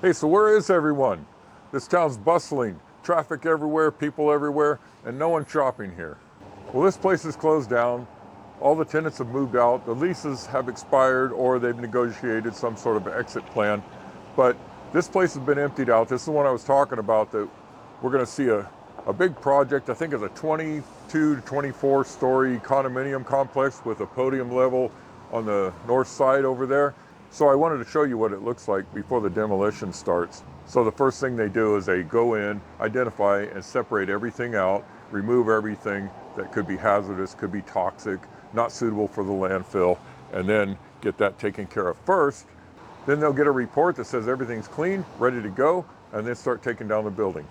Hey, so where is everyone? This town's bustling, traffic everywhere, people everywhere, and no one shopping here. Well, this place is closed down. All the tenants have moved out. The leases have expired or they've negotiated some sort of exit plan. But this place has been emptied out. This is the one I was talking about that we're going to see a big project. I think it's a 22 to 24 story condominium complex with a podium level on the north side over there. So I wanted to show you what it looks like before the demolition starts. So the first thing they do is they go in, identify and separate everything out, remove everything that could be hazardous, could be toxic, not suitable for the landfill, and then get that taken care of first. Then they'll get a report that says everything's clean, ready to go, and then start taking down the building.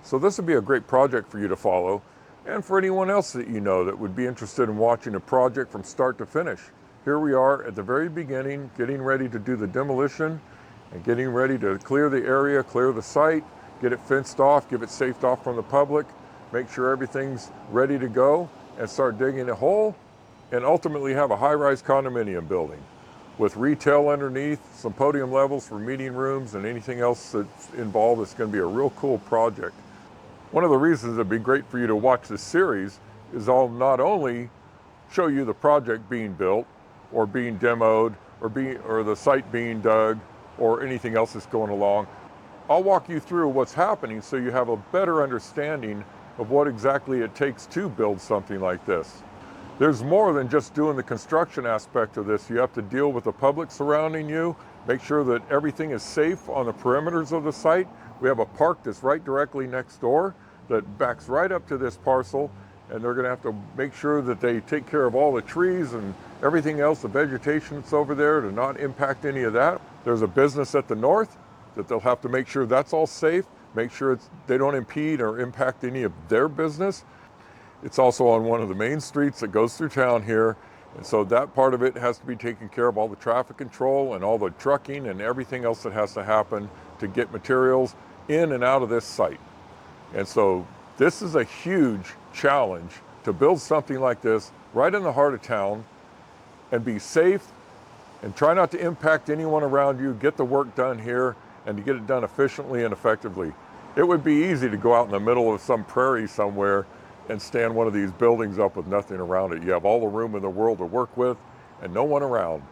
So this would be a great project for you to follow, and for anyone else that you know that would be interested in watching a project from start to finish. Here we are at the very beginning, getting ready to do the demolition and getting ready to clear the area, clear the site, get it fenced off, give it safed off from the public, make sure everything's ready to go, and start digging a hole, and ultimately have a high-rise condominium building with retail underneath, some podium levels for meeting rooms, and anything else that's involved. It's going to be a real cool project. One of the reasons it'd be great for you to watch this series is I'll not only show you the project being built, or being demoed, or the site being dug, or anything else that's going along. I'll walk you through what's happening so you have a better understanding of what exactly it takes to build something like this. There's more than just doing the construction aspect of this. You have to deal with the public surrounding you, make sure that everything is safe on the perimeters of the site. We have a park that's right directly next door that backs right up to this parcel, and they're going to have to make sure that they take care of all the trees and everything else, the vegetation that's over there, to not impact any of that. There's a business at the north that they'll have to make sure that's all safe, make sure they don't impede or impact any of their business. It's also on one of the main streets that goes through town here, and so that part of it has to be taken care of, all the traffic control and all the trucking and everything else that has to happen to get materials in and out of this site. And so this is a huge challenge to build something like this right in the heart of town and be safe and try not to impact anyone around you, get the work done here, and to get it done efficiently and effectively. It would be easy to go out in the middle of some prairie somewhere and stand one of these buildings up with nothing around it. You have all the room in the world to work with and no one around.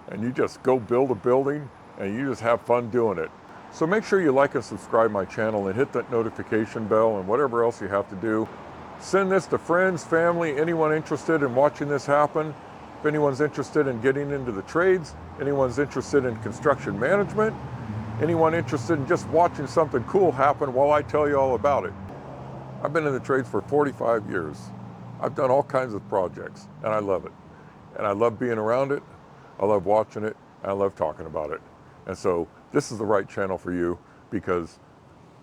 And you just go build a building and you just have fun doing it. So make sure you like and subscribe my channel and hit that notification bell and whatever else you have to do. Send this to friends, family, anyone interested in watching this happen. If anyone's interested in getting into the trades, anyone's interested in construction management, anyone interested in just watching something cool happen while I tell you all about it. I've been in the trades for 45 years. I've done all kinds of projects, and I love it. And I love being around it, I love watching it, and I love talking about it. And so this is the right channel for you, because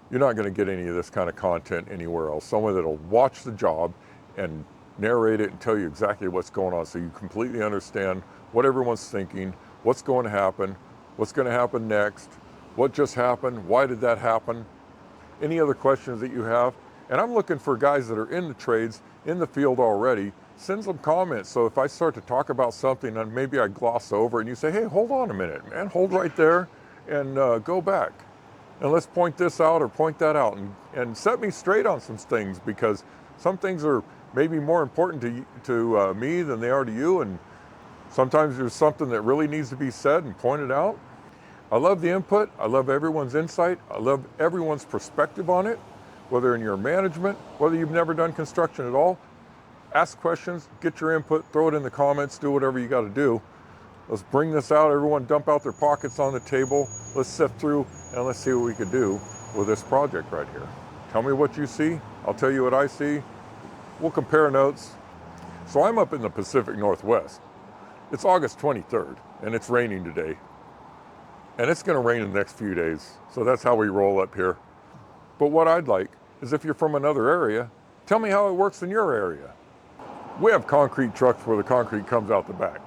you're not going to get any of this kind of content anywhere else. Someone that'll watch the job and narrate it and tell you exactly what's going on, so you completely understand what everyone's thinking, what's going to happen next, what just happened, why did that happen, any other questions that you have. And I'm looking for guys that are in the trades, in the field already. Send some comments, so if I start to talk about something and maybe I gloss over and you say, hey, hold on a minute, man, hold right there and go back. And let's point this out or point that out, and set me straight on some things, because some things are maybe more important to me than they are to you, and sometimes there's something that really needs to be said and pointed out. I love the input, I love everyone's insight, I love everyone's perspective on it, whether in your management, whether you've never done construction at all. Ask questions, get your input, throw it in the comments, do whatever you got to do. Let's bring this out, everyone dump out their pockets on the table, let's sift through, and let's see what we could do with this project right here. Tell me what you see, I'll tell you what I see. We'll compare notes. So I'm up in the Pacific Northwest. It's August 23rd, and it's raining today. And it's gonna rain in the next few days, so that's how we roll up here. But what I'd like is, if you're from another area, tell me how it works in your area. We have concrete trucks where the concrete comes out the back.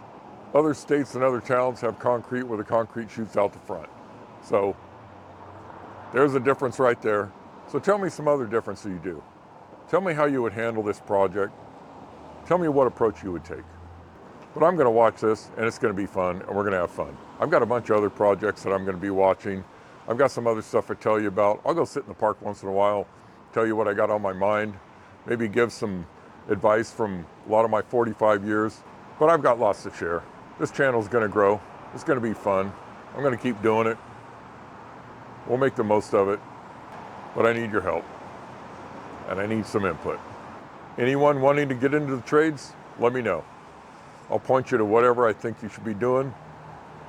Other states and other towns have concrete where the concrete shoots out the front. So there's a difference right there. So tell me some other difference that you do. Tell me how you would handle this project. Tell me what approach you would take. But I'm gonna watch this, and it's gonna be fun, and we're gonna have fun. I've got a bunch of other projects that I'm gonna be watching. I've got some other stuff to tell you about. I'll go sit in the park once in a while, tell you what I got on my mind, maybe give some advice from a lot of my 45 years. But I've got lots to share. This channel is going to grow. It's going to be fun. I'm going to keep doing it. We'll make the most of it. But I need your help. And I need some input. Anyone wanting to get into the trades, let me know. I'll point you to whatever I think you should be doing.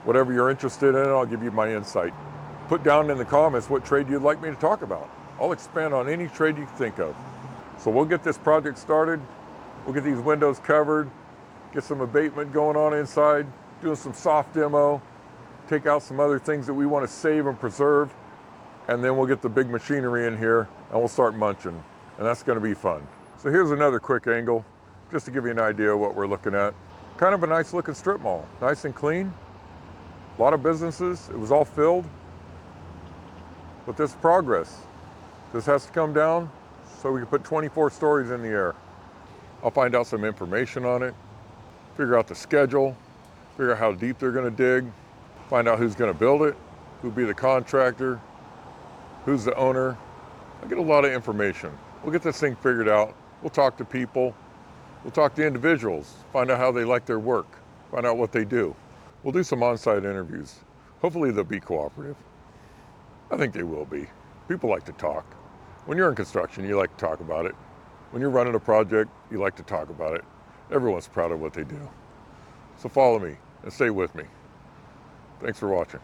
Whatever you're interested in, I'll give you my insight. Put down in the comments what trade you'd like me to talk about. I'll expand on any trade you can think of. So we'll get this project started. We'll get these windows covered, get some abatement going on inside, doing some soft demo, take out some other things that we want to save and preserve, and then we'll get the big machinery in here and we'll start munching. And that's going to be fun. So here's another quick angle, just to give you an idea of what we're looking at. Kind of a nice looking strip mall, nice and clean. A lot of businesses, it was all filled. But this is progress. This has to come down so we can put 24 stories in the air. I'll find out some information on it, figure out the schedule, figure out how deep they're going to dig, find out who's going to build it, who'll be the contractor, who's the owner. I'll get a lot of information. We'll get this thing figured out. We'll talk to people. We'll talk to individuals, find out how they like their work, find out what they do. We'll do some on-site interviews. Hopefully they'll be cooperative. I think they will be. People like to talk. When you're in construction, you like to talk about it. When you're running a project, you like to talk about it. Everyone's proud of what they do. So follow me and stay with me. Thanks for watching.